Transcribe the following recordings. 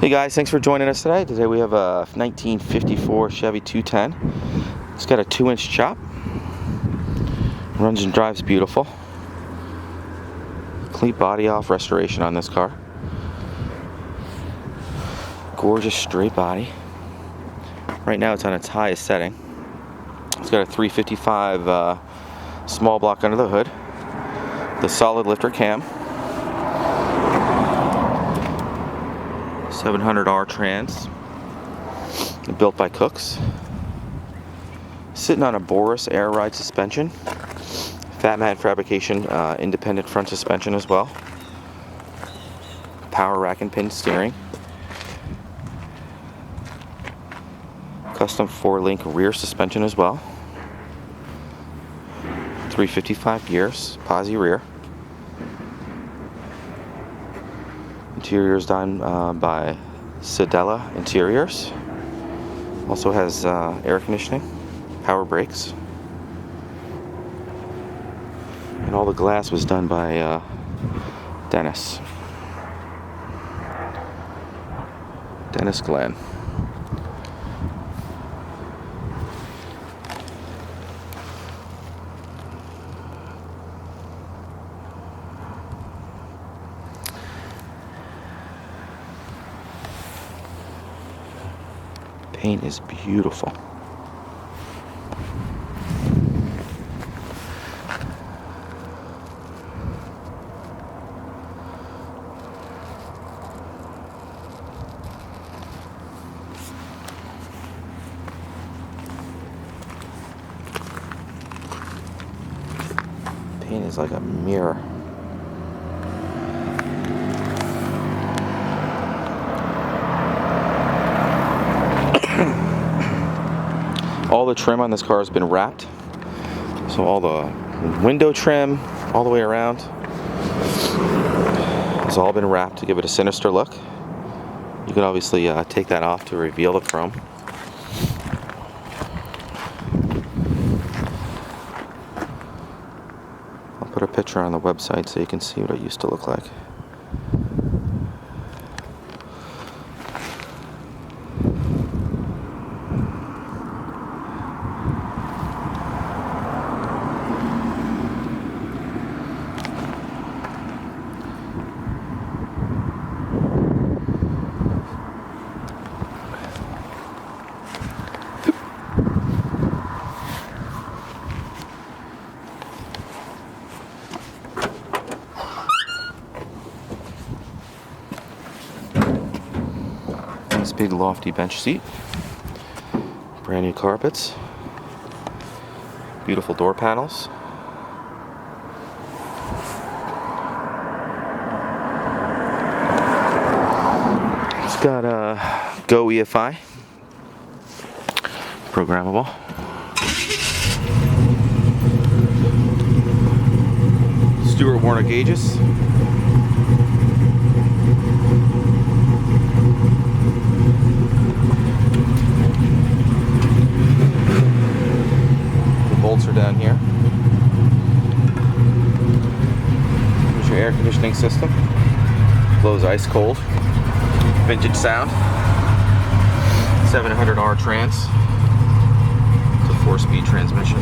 Hey guys, thanks for joining us today. Today we have a 1954 Chevy 210. It's got a 2-inch chop. Runs and drives beautiful. Complete body off restoration on this car. Gorgeous straight body. Right now it's on its highest setting. It's got a 355 small block under the hood. The solid lifter cam. 700R trans, built by Cooks. Sitting on a Boris air ride suspension. Fabrication independent front suspension as well. Power rack and pin steering. Custom 4-link rear suspension as well. 355 gears, posi rear. Interior is done by Ciadella Interiors. Also has air conditioning, power brakes, and all the glass was done by Dennis Glenn. Paint is beautiful. Paint is like a mirror. All the trim on this car has been wrapped. So all the window trim all the way around has all been wrapped to give it a sinister look. You can obviously take that off to reveal the chrome. I'll put a picture on the website so you can see what it used to look like. Nice big lofty bench seat. Brand new carpets. Beautiful door panels. It's got a Go EFI. Programmable. Stewart Warner gauges. Bolts are down here. Here's your air conditioning system. Blows ice cold. Vintage sound. 700R trans. It's a 4-speed transmission.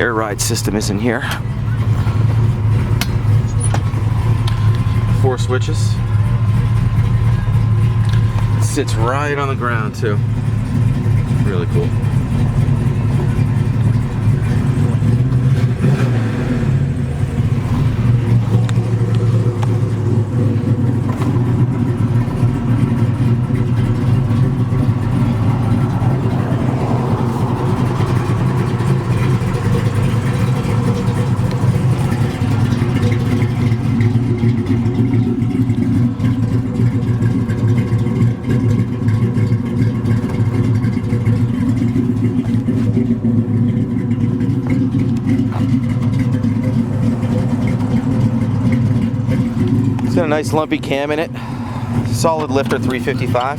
Air ride system is in here. 4 switches. It sits right on the ground too. Really cool. It's got a nice lumpy cam in it. Solid lifter 355.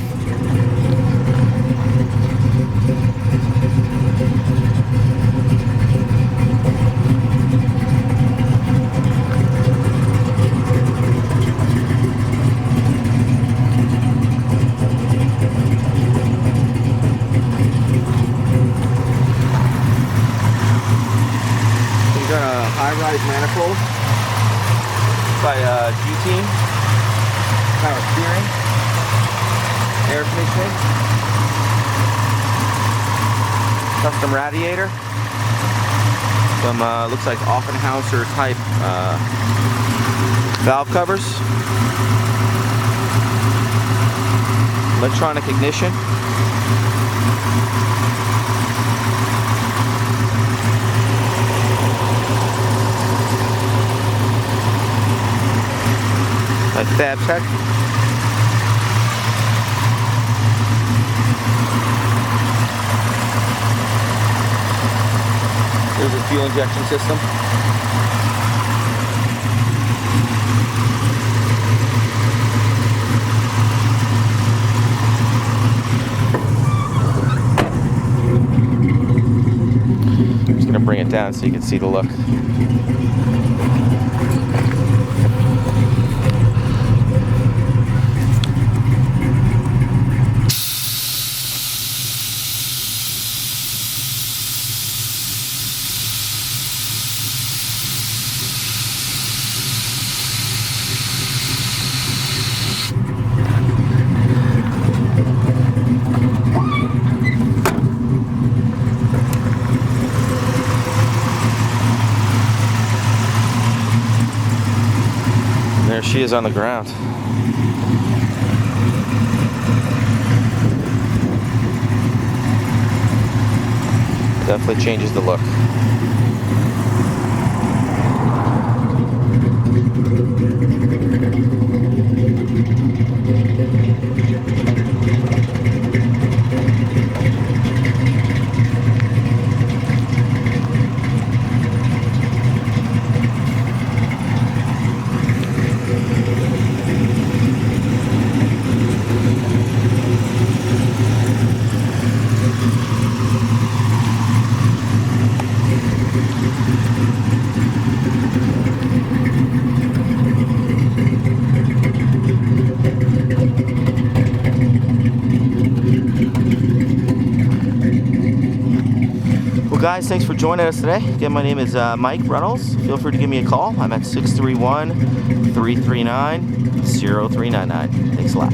conditioning. Custom radiator. Some looks like Offenhauser type valve covers. Electronic ignition. By Fabtech. There's a fuel injection system. I'm just going to bring it down so you can see the look. There she is on the ground. Definitely changes the look. Guys, thanks for joining us today. Again, my name is Mike Runnalls. Feel free to give me a call. I'm at 631-339-0399. Thanks a lot.